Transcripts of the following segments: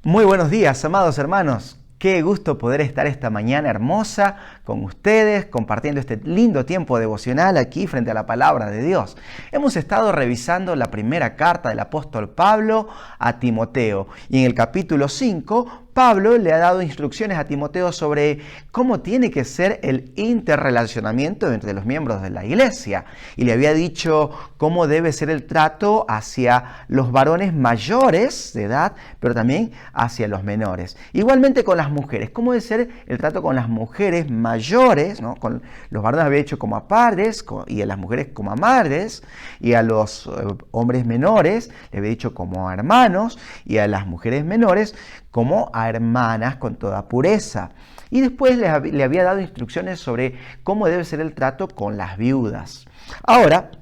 Muy buenos días, amados hermanos. Qué gusto poder estar esta mañana hermosa con ustedes, compartiendo este lindo tiempo devocional aquí frente a la palabra de Dios. Hemos estado revisando la primera carta del apóstol Pablo a Timoteo y en el capítulo 5, Pablo le ha dado instrucciones a Timoteo sobre cómo tiene que ser el interrelacionamiento entre los miembros de la iglesia. Y le había dicho cómo debe ser el trato hacia los varones mayores de edad, pero también hacia los menores. Igualmente con las mujeres, cómo debe ser el trato con las mujeres mayores, ¿no? Con los varones había dicho como a padres y a las mujeres como a madres, y a los hombres menores le había dicho como a hermanos, y a las mujeres menores como a hermanas con toda pureza. Y después le había dado instrucciones sobre cómo debe ser el trato con las viudas. Ahora,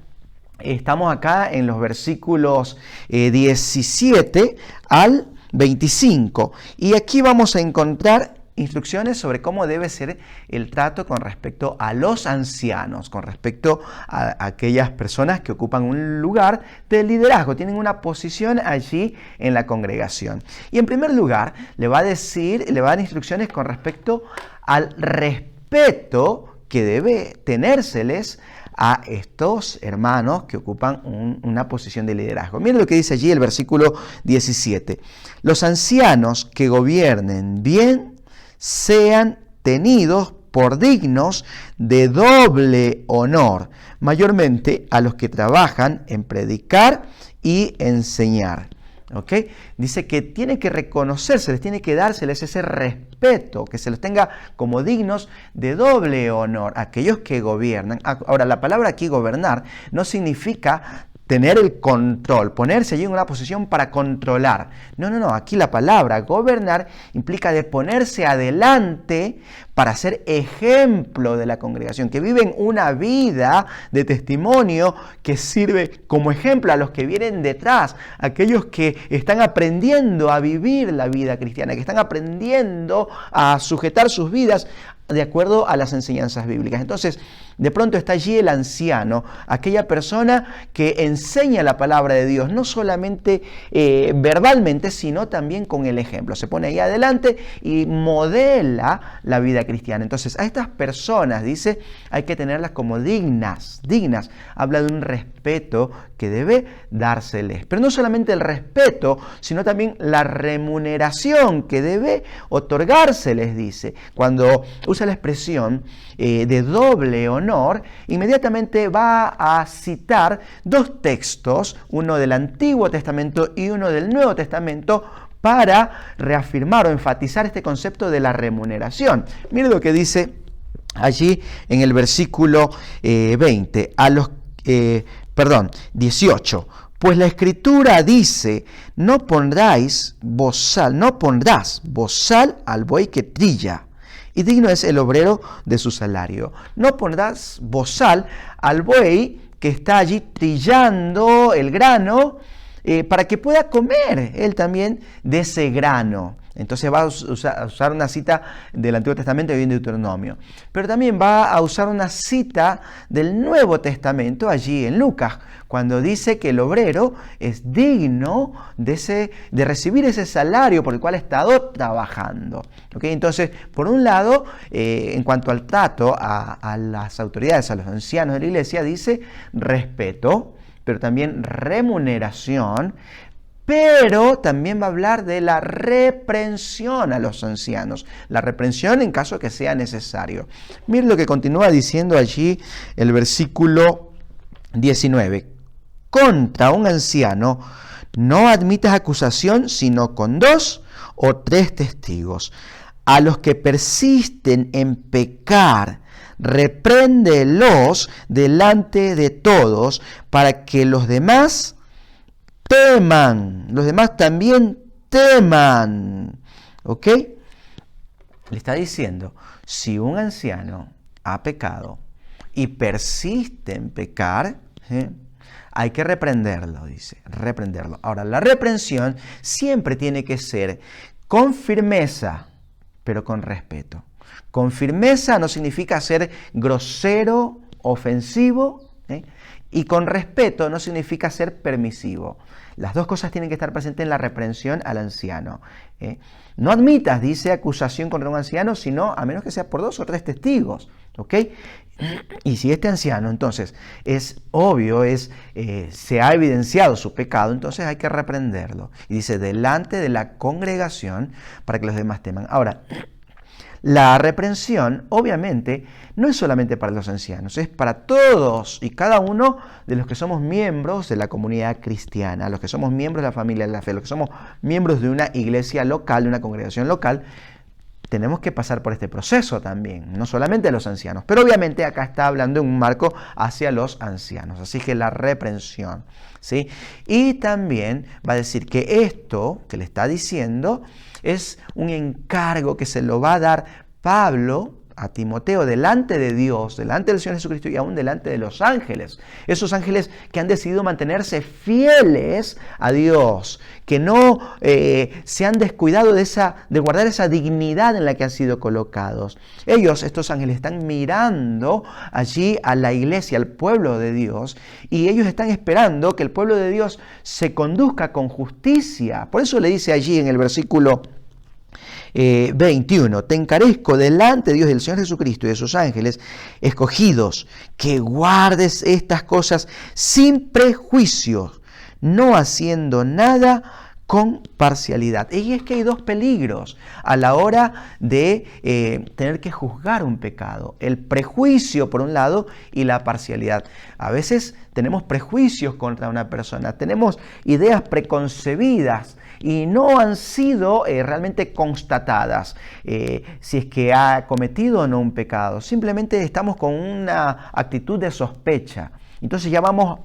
estamos acá en los versículos 17 al 25. Y aquí vamos a encontrar instrucciones sobre cómo debe ser el trato con respecto a los ancianos, con respecto a aquellas personas que ocupan un lugar de liderazgo, tienen una posición allí en la congregación. Y en primer lugar, le va a dar instrucciones con respecto al respeto que debe tenérseles a estos hermanos que ocupan una posición de liderazgo. Miren lo que dice allí el versículo 17. Los ancianos que gobiernen bien sean tenidos por dignos de doble honor, mayormente a los que trabajan en predicar y enseñar. ¿Ok? Dice que tiene que reconocérseles, tiene que dárseles ese respeto, que se los tenga como dignos de doble honor, aquellos que gobiernan. Ahora, la palabra aquí gobernar no significa tener el control, ponerse allí en una posición para controlar. No. Aquí la palabra gobernar implica de ponerse adelante para ser ejemplo de la congregación, que viven una vida de testimonio que sirve como ejemplo a los que vienen detrás, aquellos que están aprendiendo a vivir la vida cristiana, que están aprendiendo a sujetar sus vidas de acuerdo a las enseñanzas bíblicas. Entonces, de pronto está allí el anciano, aquella persona que enseña la palabra de Dios, no solamente verbalmente, sino también con el ejemplo. Se pone ahí adelante y modela la vida cristiana. Entonces, a estas personas, dice, hay que tenerlas como dignas. Habla de un respeto que debe dárseles. Pero no solamente el respeto, sino también la remuneración que debe otorgárseles, dice. Cuando usa la expresión de doble honor, inmediatamente va a citar dos textos, uno del Antiguo Testamento y uno del Nuevo Testamento, para reafirmar o enfatizar este concepto de la remuneración. Mire lo que dice allí en el versículo 18. Pues la Escritura dice, no pondrás bozal al buey que trilla, y digno es el obrero de su salario. No pondrás bozal al buey que está allí trillando el grano para que pueda comer él también de ese grano. Entonces va a usar una cita del Antiguo Testamento y en Deuteronomio. Pero también va a usar una cita del Nuevo Testamento allí en Lucas, cuando dice que el obrero es digno de recibir ese salario por el cual ha estado trabajando. ¿Okay? Entonces, por un lado, en cuanto al trato a las autoridades, a los ancianos de la iglesia, dice respeto, pero también remuneración. Pero también va a hablar de la reprensión a los ancianos. La reprensión en caso que sea necesario. Miren lo que continúa diciendo allí el versículo 19. Contra un anciano no admitas acusación sino con 2 o 3 testigos. A los que persisten en pecar, repréndelos delante de todos para que los demás también teman. ¿Ok? Le está diciendo, si un anciano ha pecado y persiste en pecar, hay que reprenderlo, dice, reprenderlo. Ahora, la reprensión siempre tiene que ser con firmeza, pero con respeto. Con firmeza no significa ser grosero, ofensivo, Y con respeto no significa ser permisivo. Las dos cosas tienen que estar presentes en la reprensión al anciano. No admitas, dice, acusación contra un anciano, sino a menos que sea por 2 o 3 testigos. ¿Ok? Y si este anciano, entonces, es obvio, se ha evidenciado su pecado, entonces hay que reprenderlo. Y dice, delante de la congregación, para que los demás teman. Ahora, la reprensión, obviamente, no es solamente para los ancianos, es para todos y cada uno de los que somos miembros de la comunidad cristiana, los que somos miembros de la familia de la fe, los que somos miembros de una iglesia local, de una congregación local. Tenemos que pasar por este proceso también, no solamente los ancianos, pero obviamente acá está hablando en un marco hacia los ancianos, así que la reprensión, ¿sí? Y también va a decir que esto que le está diciendo es un encargo que se lo va a dar Pablo a Timoteo delante de Dios, delante del Señor Jesucristo y aún delante de los ángeles. Esos ángeles que han decidido mantenerse fieles a Dios, que no se han descuidado de guardar esa dignidad en la que han sido colocados. Ellos, estos ángeles, están mirando allí a la iglesia, al pueblo de Dios, y ellos están esperando que el pueblo de Dios se conduzca con justicia. Por eso le dice allí en el versículo 21, te encarezco delante de Dios, del Señor Jesucristo y de sus ángeles escogidos, que guardes estas cosas sin prejuicios, no haciendo nada con parcialidad. Y es que hay 2 peligros a la hora de tener que juzgar un pecado: el prejuicio por un lado y la parcialidad. A veces tenemos prejuicios contra una persona, tenemos ideas preconcebidas y no han sido realmente constatadas si es que ha cometido o no un pecado. Simplemente estamos con una actitud de sospecha. Entonces ya vamos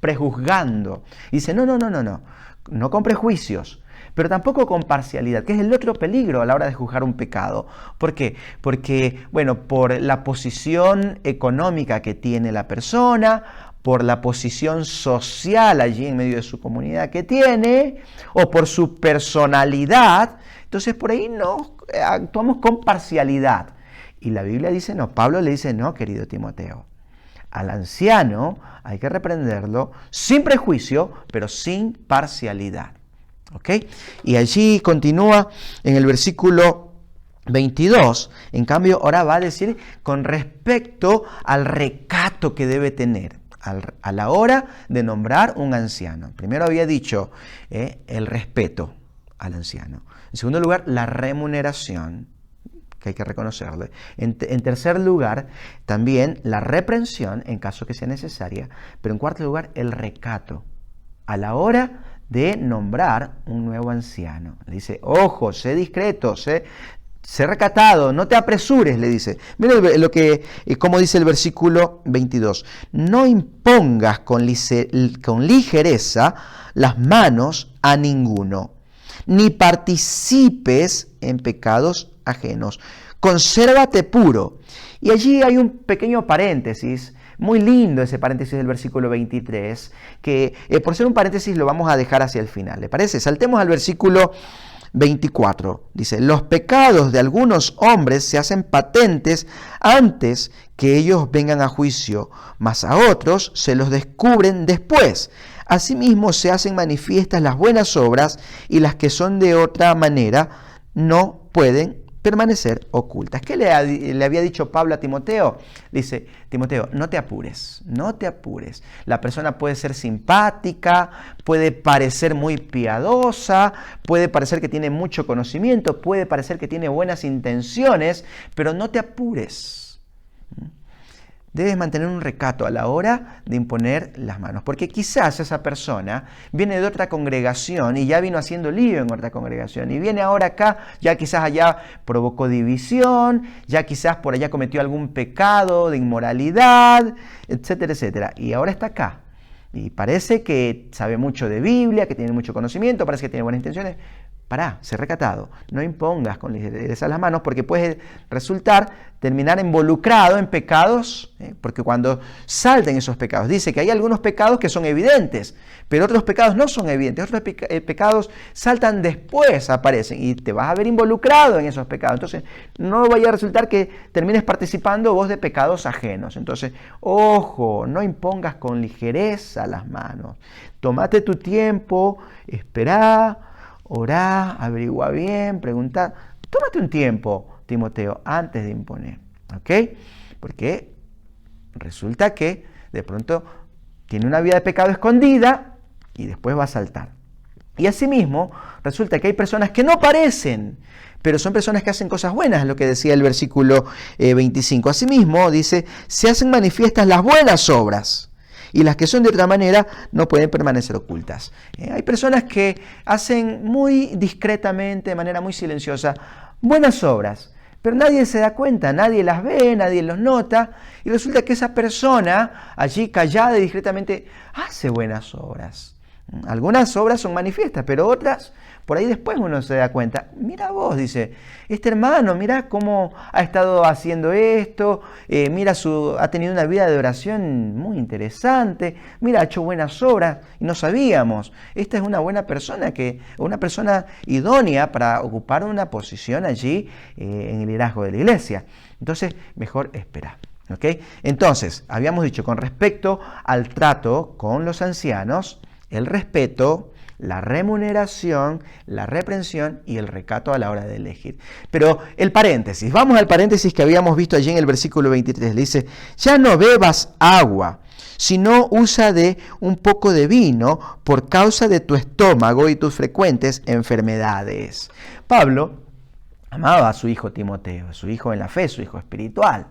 prejuzgando. Y dice, no con prejuicios, pero tampoco con parcialidad, que es el otro peligro a la hora de juzgar un pecado. ¿Por qué? Porque, por la posición económica que tiene la persona, por la posición social allí en medio de su comunidad que tiene, o por su personalidad, entonces por ahí no actuamos con parcialidad. Y la Biblia dice no, Pablo le dice no, querido Timoteo. Al anciano hay que reprenderlo sin prejuicio, pero sin parcialidad. ¿Ok? Y allí continúa en el versículo 22, en cambio ahora va a decir con respecto al recato que debe tener a la hora de nombrar un anciano. Primero había dicho el respeto al anciano. En segundo lugar, la remuneración, que hay que reconocerle. En tercer lugar, también la reprensión, en caso que sea necesaria. Pero en cuarto lugar, el recato a la hora de nombrar un nuevo anciano. Le dice, ojo, sé discreto, sé recatado, no te apresures, le dice. Mira como dice el versículo 22. No impongas con ligereza las manos a ninguno, ni participes en pecados ajenos. Consérvate puro. Y allí hay un pequeño paréntesis, muy lindo ese paréntesis del versículo 23, que por ser un paréntesis lo vamos a dejar hacia el final. ¿Le parece? Saltemos al versículo 24. Dice, los pecados de algunos hombres se hacen patentes antes que ellos vengan a juicio, mas a otros se los descubren después. Asimismo se hacen manifiestas las buenas obras, y las que son de otra manera no pueden permanecer ocultas. ¿Qué le había dicho Pablo a Timoteo? Dice, Timoteo, no te apures, no te apures. La persona puede ser simpática, puede parecer muy piadosa, puede parecer que tiene mucho conocimiento, puede parecer que tiene buenas intenciones, pero no te apures. Debes mantener un recato a la hora de imponer las manos, porque quizás esa persona viene de otra congregación y ya vino haciendo lío en otra congregación, y viene ahora acá, ya quizás allá provocó división, ya quizás por allá cometió algún pecado de inmoralidad, etcétera, etcétera, y ahora está acá. Y parece que sabe mucho de Biblia, que tiene mucho conocimiento, parece que tiene buenas intenciones, pará, sé recatado, no impongas con ligereza las manos porque puede terminar involucrado en pecados, porque cuando salten esos pecados, dice que hay algunos pecados que son evidentes, pero otros pecados no son evidentes, otros pecados saltan después, aparecen, y te vas a ver involucrado en esos pecados. Entonces, no vaya a resultar que termines participando vos de pecados ajenos. Entonces, ojo, no impongas con ligereza las manos. Tómate tu tiempo, esperá, orá, averigua bien, pregunta. Tómate un tiempo, Timoteo, antes de imponer, ¿ok? Porque resulta que de pronto tiene una vida de pecado escondida y después va a saltar. Y asimismo, resulta que hay personas que no parecen, pero son personas que hacen cosas buenas, lo que decía el versículo 25. Asimismo, dice, se hacen manifiestas las buenas obras, y las que son de otra manera no pueden permanecer ocultas. Hay personas que hacen muy discretamente, de manera muy silenciosa, buenas obras, pero nadie se da cuenta, nadie las ve, nadie los nota, y resulta que esa persona, allí callada y discretamente, hace buenas obras. Algunas obras son manifiestas, pero otras, por ahí después uno se da cuenta. Mira vos, dice, este hermano, mira cómo ha estado haciendo esto, ha tenido una vida de oración muy interesante, mira, ha hecho buenas obras y no sabíamos. Esta es una buena persona, una persona idónea para ocupar una posición allí en el liderazgo de la iglesia. Entonces, mejor esperar. ¿Okay? Entonces, habíamos dicho con respecto al trato con los ancianos, el respeto, la remuneración, la reprensión y el recato a la hora de elegir. Pero el paréntesis, vamos al paréntesis que habíamos visto allí en el versículo 23. Le dice, ya no bebas agua, sino usa de un poco de vino por causa de tu estómago y tus frecuentes enfermedades. Pablo amaba a su hijo Timoteo, su hijo en la fe, su hijo espiritual.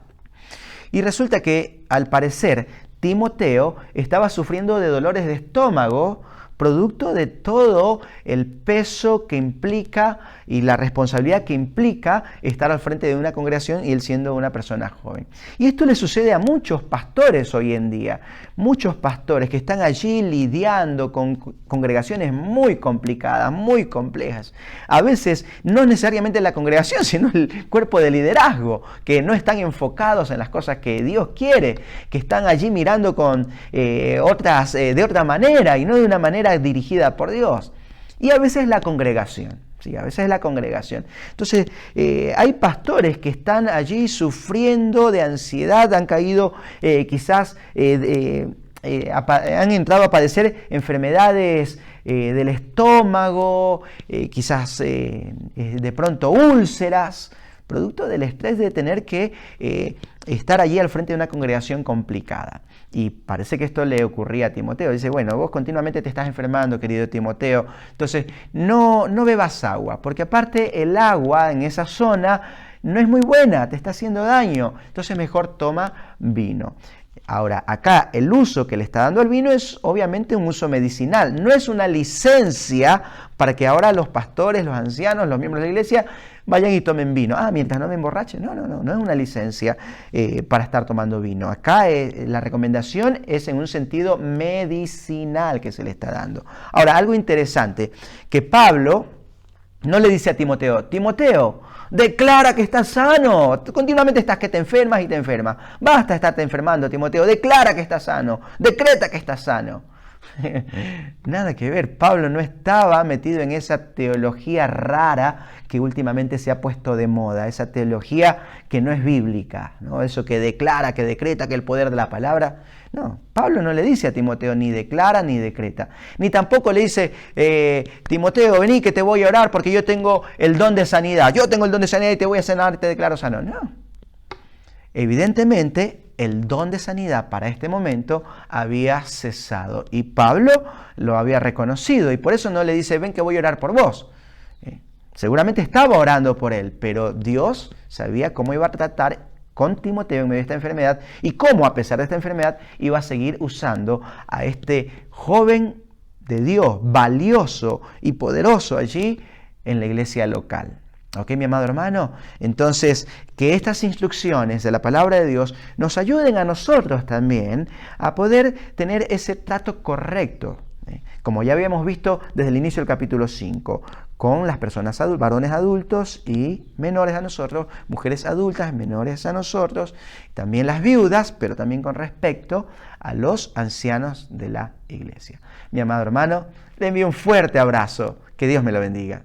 Y resulta que, al parecer, Timoteo estaba sufriendo de dolores de estómago, producto de todo el peso que implica y la responsabilidad que implica estar al frente de una congregación y él siendo una persona joven. Y esto le sucede a muchos pastores hoy en día, muchos pastores que están allí lidiando con congregaciones muy complicadas, muy complejas. A veces no necesariamente la congregación, sino el cuerpo de liderazgo, que no están enfocados en las cosas que Dios quiere, que están allí mirando de otra manera y no de una manera dirigida por Dios. Y a veces la congregación. Sí, a veces la congregación. Entonces, hay pastores que están allí sufriendo de ansiedad, han caído han entrado a padecer enfermedades del estómago, quizás de pronto úlceras, producto del estrés de tener que estar allí al frente de una congregación complicada. Y parece que esto le ocurría a Timoteo. Dice, bueno, vos continuamente te estás enfermando, querido Timoteo, entonces no bebas agua, porque aparte el agua en esa zona no es muy buena, te está haciendo daño, entonces mejor toma vino. Ahora, acá el uso que le está dando al vino es obviamente un uso medicinal, no es una licencia para que ahora los pastores, los ancianos, los miembros de la iglesia vayan y tomen vino. Mientras no me emborrachen. No es una licencia para estar tomando vino. Acá la recomendación es en un sentido medicinal que se le está dando. Ahora, algo interesante, que Pablo no le dice a Timoteo, Timoteo, declara que estás sano. Continuamente estás que te enfermas y te enfermas. Basta estarte enfermando, Timoteo. Declara que estás sano. Decreta que estás sano. Nada que ver. Pablo no estaba metido en esa teología rara que últimamente se ha puesto de moda. Esa teología que no es bíblica, ¿no? Eso que declara, que decreta, que el poder de la palabra. No, Pablo no le dice a Timoteo ni declara ni decreta. Ni tampoco le dice, Timoteo, vení que te voy a orar porque yo tengo el don de sanidad. Yo tengo el don de sanidad y te voy a sanar y te declaro sano. No. Evidentemente, el don de sanidad para este momento había cesado. Y Pablo lo había reconocido. Y por eso no le dice, ven que voy a orar por vos. Seguramente estaba orando por él, pero Dios sabía cómo iba a tratar con Timoteo en medio de esta enfermedad y cómo, a pesar de esta enfermedad, iba a seguir usando a este joven de Dios, valioso y poderoso allí en la iglesia local. ¿Ok, mi amado hermano? Entonces, que estas instrucciones de la palabra de Dios nos ayuden a nosotros también a poder tener ese trato correcto Como ya habíamos visto desde el inicio del capítulo 5, con las personas varones adultos y menores a nosotros, mujeres adultas menores a nosotros, también las viudas, pero también con respecto a los ancianos de la iglesia. Mi amado hermano, le envío un fuerte abrazo. Que Dios me lo bendiga.